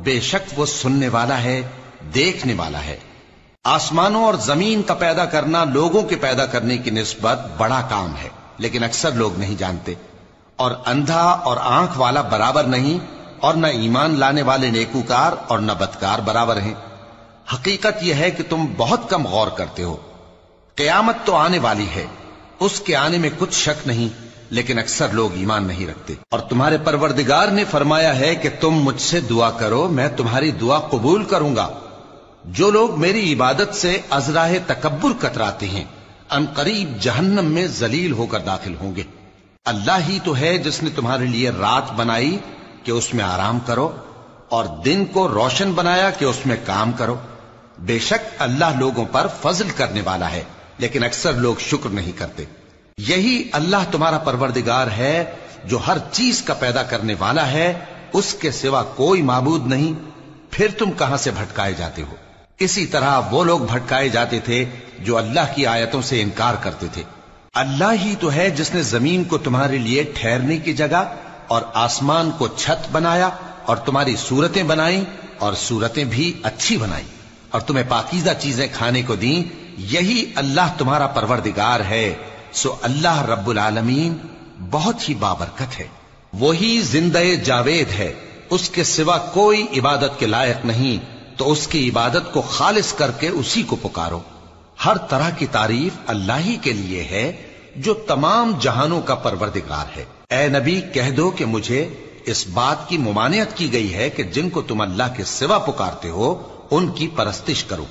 بے شک وہ سننے والا ہے، دیکھنے والا ہے۔ آسمانوں اور زمین کا پیدا کرنا لوگوں کے پیدا کرنے کی نسبت بڑا کام ہے، لیکن اکثر لوگ نہیں جانتے۔ اور اندھا اور آنکھ والا برابر نہیں، اور نہ ایمان لانے والے نیکوکار اور نہ بدکار برابر ہیں۔ حقیقت یہ ہے کہ تم بہت کم غور کرتے ہو۔ قیامت تو آنے والی ہے، اس کے آنے میں کچھ شک نہیں، لیکن اکثر لوگ ایمان نہیں رکھتے۔ اور تمہارے پروردگار نے فرمایا ہے کہ تم مجھ سے دعا کرو، میں تمہاری دعا قبول کروں گا۔ جو لوگ میری عبادت سے ازراہ تکبر کتراتے ہیں، ان قریب جہنم میں ذلیل ہو کر داخل ہوں گے۔ اللہ ہی تو ہے جس نے تمہارے لیے رات بنائی کہ اس میں آرام کرو، اور دن کو روشن بنایا کہ اس میں کام کرو۔ بے شک اللہ لوگوں پر فضل کرنے والا ہے، لیکن اکثر لوگ شکر نہیں کرتے۔ یہی اللہ تمہارا پروردگار ہے جو ہر چیز کا پیدا کرنے والا ہے، اس کے سوا کوئی معبود نہیں، پھر تم کہاں سے بھٹکائے جاتے ہو؟ اسی طرح وہ لوگ بھٹکائے جاتے تھے جو اللہ کی آیتوں سے انکار کرتے تھے۔ اللہ ہی تو ہے جس نے زمین کو تمہارے لیے ٹھہرنے کی جگہ اور آسمان کو چھت بنایا، اور تمہاری صورتیں بنائیں اور صورتیں بھی اچھی بنائیں، اور تمہیں پاکیزہ چیزیں کھانے کو دیں۔ یہی اللہ تمہارا پروردگار ہے، سو اللہ رب العالمین بہت ہی بابرکت ہے۔ وہی زندہ جاوید ہے، اس کے سوا کوئی عبادت کے لائق نہیں، تو اس کی عبادت کو خالص کر کے اسی کو پکارو۔ ہر طرح کی تعریف اللہ ہی کے لیے ہے جو تمام جہانوں کا پروردگار ہے۔ اے نبی کہہ دو کہ مجھے اس بات کی ممانعت کی گئی ہے کہ جن کو تم اللہ کے سوا پکارتے ہو ان کی پرستش کرو،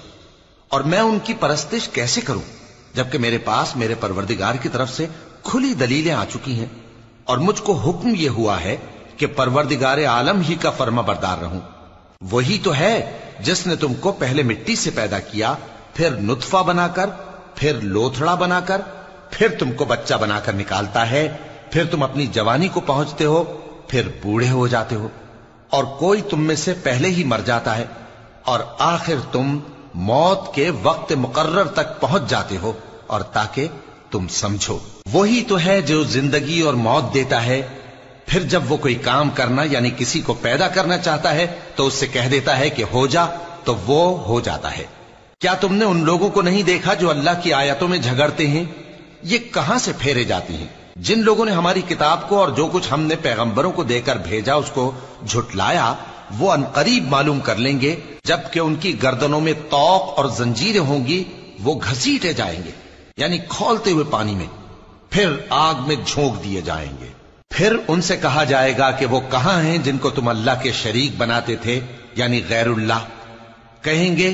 اور میں ان کی پرستش کیسے کروں جبکہ میرے پاس میرے پروردگار کی طرف سے کھلی دلیلیں آ چکی ہیں، اور مجھ کو حکم یہ ہوا ہے کہ پروردگار عالم ہی کا فرما بردار رہوں۔ وہی تو ہے جس نے تم کو پہلے مٹی سے پیدا کیا، پھر نطفہ بنا کر، پھر لوتھڑا بنا کر، پھر تم کو بچہ بنا کر نکالتا ہے، پھر تم اپنی جوانی کو پہنچتے ہو، پھر بوڑھے ہو جاتے ہو، اور کوئی تم میں سے پہلے ہی مر جاتا ہے، اور آخر تم موت کے وقت مقرر تک پہنچ جاتے ہو، اور تاکہ تم سمجھو۔ وہی تو ہے جو زندگی اور موت دیتا ہے، پھر جب وہ کوئی کام کرنا یعنی کسی کو پیدا کرنا چاہتا ہے تو اس سے کہہ دیتا ہے کہ ہو جا، تو وہ ہو جاتا ہے۔ کیا تم نے ان لوگوں کو نہیں دیکھا جو اللہ کی آیتوں میں جھگڑتے ہیں؟ یہ کہاں سے پھیرے جاتی ہیں؟ جن لوگوں نے ہماری کتاب کو اور جو کچھ ہم نے پیغمبروں کو دے کر بھیجا اس کو جھٹلایا، وہ ان قریب معلوم کر لیں گے جبکہ ان کی گردنوں میں طوق اور زنجیریں ہوں گی، وہ گھسیٹے جائیں گے یعنی کھولتے ہوئے پانی میں، پھر آگ میں جھونک دیے جائیں گے۔ پھر ان سے کہا جائے گا کہ وہ کہاں ہیں جن کو تم اللہ کے شریک بناتے تھے یعنی غیر اللہ؟ کہیں گے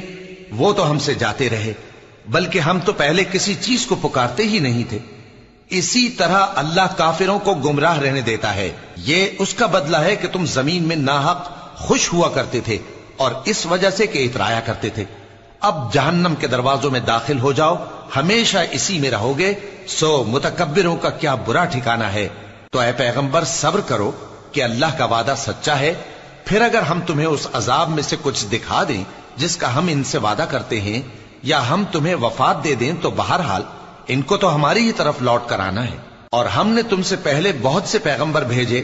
وہ تو ہم سے جاتے رہے، بلکہ ہم تو پہلے کسی چیز کو پکارتے ہی نہیں تھے۔ اسی طرح اللہ کافروں کو گمراہ رہنے دیتا ہے، یہ اس کا بدلہ ہے کہ تم زمین میں ناحق خوش ہوا کرتے تھے، اور اس وجہ سے کہ اترایا کرتے تھے۔ اب جہنم کے دروازوں میں داخل ہو جاؤ، ہمیشہ اسی میں رہو گے، سو متکبروں کا کیا برا ٹھکانہ ہے۔ تو اے پیغمبر صبر کرو کہ اللہ کا وعدہ سچا ہے، پھر اگر ہم تمہیں اس عذاب میں سے کچھ دکھا دیں جس کا ہم ان سے وعدہ کرتے ہیں، یا ہم تمہیں وفات دے دیں، تو بہرحال ان کو تو ہماری ہی طرف لوٹ کر آنا ہے، اور ہم نے تم سے پہلے بہت سے پیغمبر بھیجے